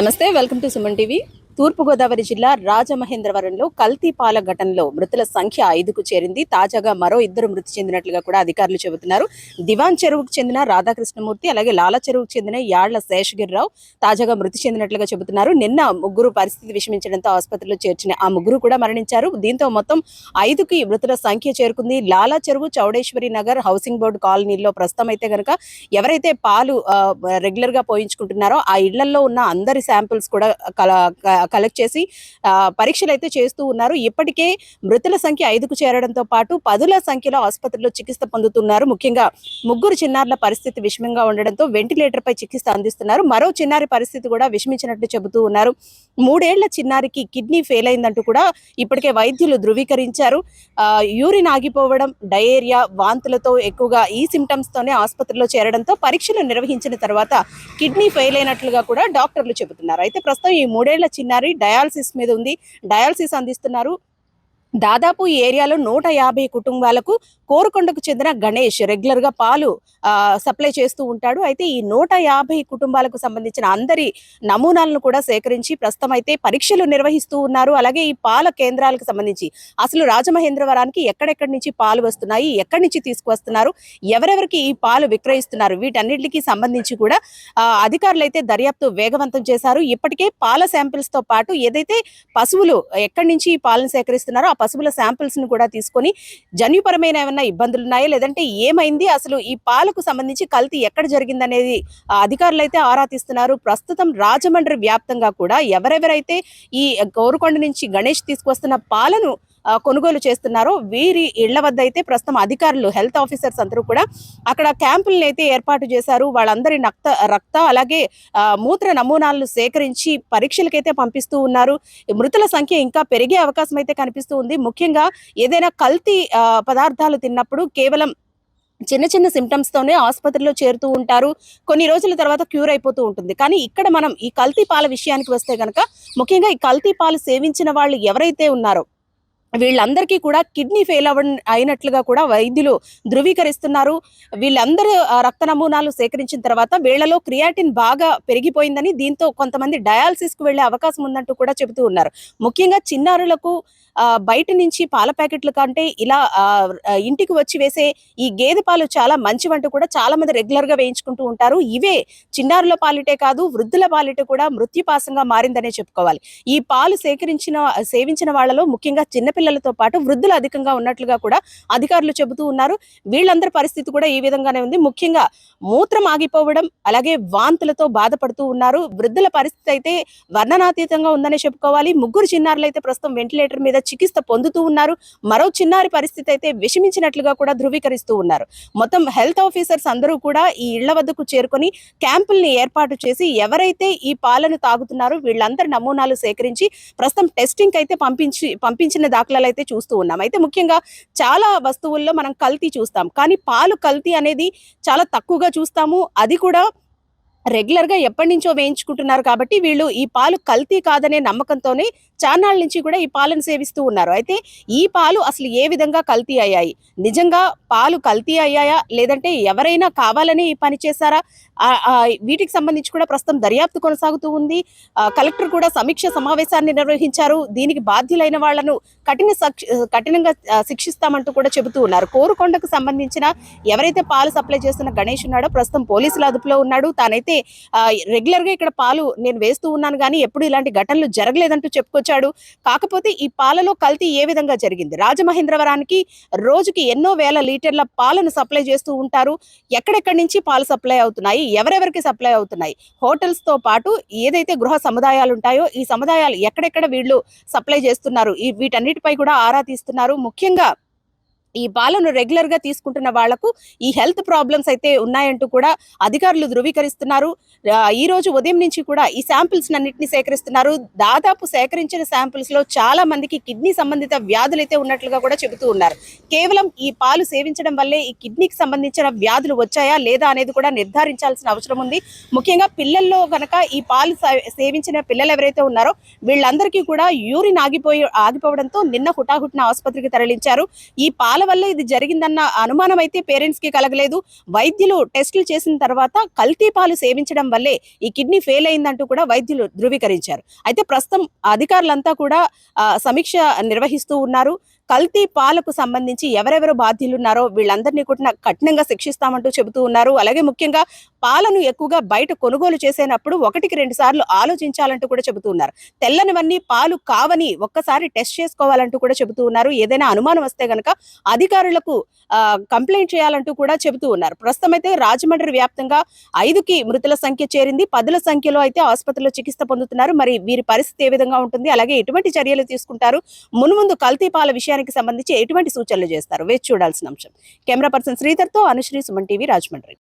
నమస్తే, welcome to Suman TV. తూర్పుగోదావరి జిల్లా రాజమహేంద్రవరంలో కల్తీ పాల ఘటనలో మృతుల సంఖ్య 5కు చేరింది. తాజాగా మరో 2 మృతి చెందినట్లుగా కూడా అధికారులు చెబుతున్నారు. దివాన్ చెరువుకు చెందిన రాధాకృష్ణమూర్తి, అలాగే లాల చెరువుకు చెందిన యాళ్ల శేషగిరిరావు తాజాగా మృతి చెందినట్లుగా చెబుతున్నారు. నిన్న ముగ్గురు పరిస్థితి విషమించడంతో ఆసుపత్రిలో చేర్చిన ఆ ముగ్గురు కూడా మరణించారు. దీంతో మొత్తం 5కి మృతుల సంఖ్య చేరుకుంది. లాల చెరువు, చౌడేశ్వరి నగర్ హౌసింగ్ బోర్డు కాలనీలో ప్రస్తుతం అయితే గనక ఎవరైతే పాలు రెగ్యులర్ గా పోయించుకుంటున్నారో ఆ ఇళ్లలో ఉన్న అందరి శాంపిల్స్ కూడా కలెక్ట్ చేసి పరీక్షలు అయితే చేస్తూ ఉన్నారు. ఇప్పటికే మృతుల సంఖ్య 5కు చేరడంతో పాటు 10ల సంఖ్యలో ఆసుపత్రిలో చికిత్స పొందుతున్నారు. ముఖ్యంగా ముగ్గురు చిన్నారుల పరిస్థితి విషమంగా ఉండడంతో వెంటిలేటర్ పై చికిత్స అందిస్తున్నారు. మరో చిన్నారి పరిస్థితి కూడా విషమించినట్టు చెబుతూ ఉన్నారు. 3 ఏళ్ల చిన్నారికి కిడ్నీ ఫెయిల్ అయిందంటూ కూడా ఇప్పటికే వైద్యులు ధృవీకరించారు. యూరిన్ ఆగిపోవడం, డయేరియా, వాంతులతో ఎక్కువగా ఈ సిమ్టమ్స్ తోనే ఆసుపత్రిలో చేరడంతో పరీక్షలు నిర్వహించిన తర్వాత కిడ్నీ ఫెయిల్ అయినట్లుగా కూడా డాక్టర్లు చెబుతున్నారు. అయితే ప్రస్తుతం ఈ 3 ఏళ్ల చిన్నారి డయాలసిస్ మీద ఉంది. డయాలసిస్ అందిస్తున్నారు. దాదాపు ఈ ఏరియాలో 150 కుటుంబాలకు కోరుకొండకు చెందిన గణేష్ రెగ్యులర్ గా పాలు సప్లై చేస్తూ ఉంటాడు. అయితే ఈ 150 కుటుంబాలకు సంబంధించిన అందరి నమూనాలను కూడా సేకరించి ప్రస్తుతం అయితే పరీక్షలు నిర్వహిస్తూ ఉన్నారు. అలాగే ఈ పాల కేంద్రాలకు సంబంధించి అసలు రాజమహేంద్రవరానికి ఎక్కడెక్కడి నుంచి పాలు వస్తున్నాయి, ఎక్కడి నుంచి తీసుకువస్తున్నారు, ఎవరెవరికి ఈ పాలు విక్రయిస్తున్నారు, వీటన్నిటికీ సంబంధించి కూడా అధికారులు అయితే దర్యాప్తు వేగవంతం చేశారు. ఇప్పటికే పాల శాంపిల్స్ తో పాటు ఏదైతే పశువులు ఎక్కడి నుంచి ఈ పాలను సేకరిస్తున్నారో ఆ పశువుల శాంపిల్స్ ను కూడా తీసుకొని జన్యుపరమైన ఏమైనా ఇబ్బందులు ఉన్నాయా, లేదంటే ఏమైంది, అసలు ఈ పాలకు సంబంధించి కల్తీ ఎక్కడ జరిగిందనేది అధికారులు అయితే ఆరా తీస్తున్నారు. ప్రస్తుతం రాజమండ్రి వ్యాప్తంగా కూడా ఎవరెవరైతే ఈ కోరుకొండ నుంచి గణేష్ తీసుకొస్తున్న పాలను కొనుగోలు చేస్తున్నారో వీరి ఇళ్ల వద్ద అయితే ప్రస్తుతం అధికారులు, హెల్త్ ఆఫీసర్స్ అందరూ కూడా అక్కడ క్యాంపులను అయితే ఏర్పాటు చేశారు. వాళ్ళందరి రక్త అలాగే మూత్ర నమూనాలను సేకరించి పరీక్షలకైతే పంపిస్తూ ఉన్నారు. మృతుల సంఖ్య ఇంకా పెరిగే అవకాశం అయితే కనిపిస్తూ ఉంది. ముఖ్యంగా ఏదైనా కల్తీ పదార్థాలు తిన్నప్పుడు కేవలం చిన్న చిన్న సిమ్టమ్స్ తోనే ఆసుపత్రిలో చేరుతూ ఉంటారు. కొన్ని రోజుల తర్వాత క్యూర్ అయిపోతూ ఉంటుంది. కానీ ఇక్కడ మనం ఈ కల్తీ పాల విషయానికి వస్తే గనక ముఖ్యంగా ఈ కల్తీ పాలు సేవించిన వాళ్ళు ఎవరైతే ఉన్నారో వీళ్ళందరికీ కూడా కిడ్నీ ఫెయిల్ అయినట్లుగా కూడా వైద్యులు ధృవీకరిస్తున్నారు. వీళ్ళందరూ రక్త నమూనాలు సేకరించిన తర్వాత వీళ్లలో క్రియాటిన్ బాగా పెరిగిపోయిందని, దీంతో కొంతమంది డయాలసిస్ కు వెళ్లే అవకాశం ఉందంటూ కూడా చెబుతూ ఉన్నారు. ముఖ్యంగా చిన్నారులకు బయట నుంచి పాల ప్యాకెట్ల కంటే ఇలా ఇంటికి వచ్చి వేసే ఈ గేదె పాలు చాలా మంచివంటూ కూడా చాలా మంది రెగ్యులర్ గా వేయించుకుంటూ ఉంటారు. ఇవే చిన్నారుల పాలిటే కాదు వృద్ధుల పాలిట కూడా మృత్యుపాసంగా మారిందనే చెప్పుకోవాలి. ఈ పాలు సేవించిన వాళ్ళలో ముఖ్యంగా చిన్నపిల్లలతో పాటు వృద్ధులు అధికంగా ఉన్నట్లుగా కూడా అధికారులు చెబుతూ ఉన్నారు. వీళ్ళందరి పరిస్థితి కూడా ఈ విధంగానే ఉంది. ముఖ్యంగా మూత్రం ఆగిపోవడం, అలాగే వాంతులతో బాధపడుతూ ఉన్నారు. వృద్ధుల పరిస్థితి అయితే వర్ణనాతీతంగా ఉందనే చెప్పుకోవాలి. ముగ్గురు చిన్నారులు అయితే ప్రస్తుతం వెంటిలేటర్ మీద చికిత్స పొందుతూ ఉన్నారు. మరో చిన్నారి పరిస్థితి అయితే విషమించినట్లుగా కూడా ధృవీకరిస్తూ ఉన్నారు. మొత్తం హెల్త్ ఆఫీసర్స్ అందరూ కూడా ఈ ఇళ్ల వద్దకు చేరుకొని క్యాంపుల్ని ఏర్పాటు చేసి ఎవరైతే ఈ పాలను తాగుతున్నారో వీళ్ళందరి నమూనాలు సేకరించి ప్రస్తుతం టెస్టింగ్ అయితే పంపించిన దాఖలాలు అయితే చూస్తూ ఉన్నాం. అయితే ముఖ్యంగా చాలా వస్తువుల్లో మనం కల్తీ చూస్తాం, కానీ పాలు కల్తీ అనేది చాలా తక్కువగా చూస్తాము. అది కూడా రెగ్యులర్ గా ఎప్పటి నుంచో వేయించుకుంటున్నారు కాబట్టి వీళ్ళు ఈ పాలు కల్తీ కాదనే నమ్మకంతోనే చాన్నాళ్ళ నుంచి కూడా ఈ పాలను సేవిస్తూ ఉన్నారు. అయితే ఈ పాలు అసలు ఏ విధంగా కల్తీ అయ్యాయి, నిజంగా పాలు కల్తీ అయ్యాయా, లేదంటే ఎవరైనా కావాలని ఈ పని చేశారా, వీటికి సంబంధించి కూడా ప్రస్తుతం దర్యాప్తు కొనసాగుతూ ఉంది. కలెక్టర్ కూడా సమీక్ష సమావేశాన్ని నిర్వహించారు. దీనికి బాధ్యులైన వాళ్లను కఠినంగా శిక్షిస్తామంటూ కూడా చెబుతూ ఉన్నారు. కోరుకొండకు సంబంధించిన ఎవరైతే పాలు సప్లై చేస్తున్న గణేష్ ఉన్నాడో ప్రస్తుతం పోలీసుల అదుపులో ఉన్నాడు. తానైతే రెగ్యులర్ గా ఇక్కడ పాలు నేను వేస్తూ ఉన్నాను కానీ ఎప్పుడు ఇలాంటి ఘటనలు జరగలేదంటూ చెప్పుకొచ్చాడు. కాకపోతే ఈ పాలలో కల్తీ ఏ విధంగా జరిగింది, రాజమహేంద్రవరానికి రోజుకి ఎన్నో వేల లీటర్ల పాలను సప్లై చేస్తూ ఉంటారు. ఎక్కడెక్కడి నుంచి పాలు సప్లై అవుతున్నాయి, ఎవరెవరికి సప్లై అవుతున్నాయి, హోటల్స్ తో పాటు ఏదైతే గృహ సముదాయాలు ఉంటాయో ఈ సముదాయాలు ఎక్కడెక్కడ వీళ్ళు సప్లై చేస్తున్నారు, వీటన్నిటిపై కూడా ఆరా తీస్తున్నారు. ముఖ్యంగా ఈ పాలను రెగ్యులర్ గా తీసుకుంటున్న వాళ్లకు ఈ హెల్త్ ప్రాబ్లమ్స్ అయితే ఉన్నాయంటూ కూడా అధికారులు ధృవీకరిస్తున్నారు. ఈ రోజు ఉదయం నుంచి కూడా ఈ శాంపిల్స్ అన్నింటినీ సేకరిస్తున్నారు. దాదాపు సేకరించిన శాంపిల్స్ లో చాలా మందికి కిడ్నీ సంబంధిత వ్యాధులు అయితే ఉన్నట్లుగా కూడా చెబుతూ ఉన్నారు. కేవలం ఈ పాలు సేవించడం వల్లే ఈ కిడ్నీకి సంబంధించిన వ్యాధులు వచ్చాయా లేదా అనేది కూడా నిర్ధారించాల్సిన అవసరం ఉంది. ముఖ్యంగా పిల్లల్లో గనక ఈ పాలు సేవించిన పిల్లలు ఎవరైతే ఉన్నారో వీళ్ళందరికీ కూడా యూరిన్ ఆగిపోవడంతో నిన్న హుటాహుటిన ఆసుపత్రికి తరలించారు. ఈ పాల పాల వల్ల ఇది జరిగిందన్న అనుమానం అయితే పేరెంట్స్ కి కలగలేదు. వైద్యులు టెస్టులు చేసిన తర్వాత కల్తీ పాలు సేవించడం వల్లే ఈ కిడ్నీ ఫెయిల్ అయిందంటూ కూడా వైద్యులు ధృవీకరించారు. అయితే ప్రస్తుతం అధికారులంతా కూడా సమీక్ష నిర్వహిస్తూ ఉన్నారు. కల్తీ పాలకు సంబంధించి ఎవరెవరు బాధ్యులున్నారో వీళ్ళందరినీ కూడా కఠినంగా శిక్షిస్తామంటూ చెబుతూ ఉన్నారు. అలాగే ముఖ్యంగా పాలను ఎక్కువగా బయట కొనుగోలు చేసేటప్పుడు 1-2 సార్లు ఆలోచించాలంటూ కూడా చెబుతూ ఉన్నారు. తెల్లనివన్నీ పాలు కావని ఒక్కసారి టెస్ట్ చేసుకోవాలంటూ కూడా చెబుతూ ఉన్నారు. ఏదైనా అనుమానం వస్తే గనక అధికారులకు కంప్లైంట్ చేయాలంటూ కూడా చెబుతూ ఉన్నారు. ప్రస్తుతం అయితే రాజమండ్రి వ్యాప్తంగా 5కి మృతుల సంఖ్య చేరింది. 10ల సంఖ్యలో అయితే ఆసుపత్రిలో చికిత్స పొందుతున్నారు. మరి వీరి పరిస్థితి ఏ విధంగా ఉంటుంది, అలాగే ఎటువంటి చర్యలు తీసుకుంటారు, మున్ముందు కల్తీ పాల విషయానికి సంబంధించి ఎటువంటి సూచనలు చేస్తారు, వేచి చూడాల్సిన అంశం. కెమెరా పర్సన్ శ్రీధర్తో అనుశ్రీ, సుమన్ టీవీ, రాజమండ్రి.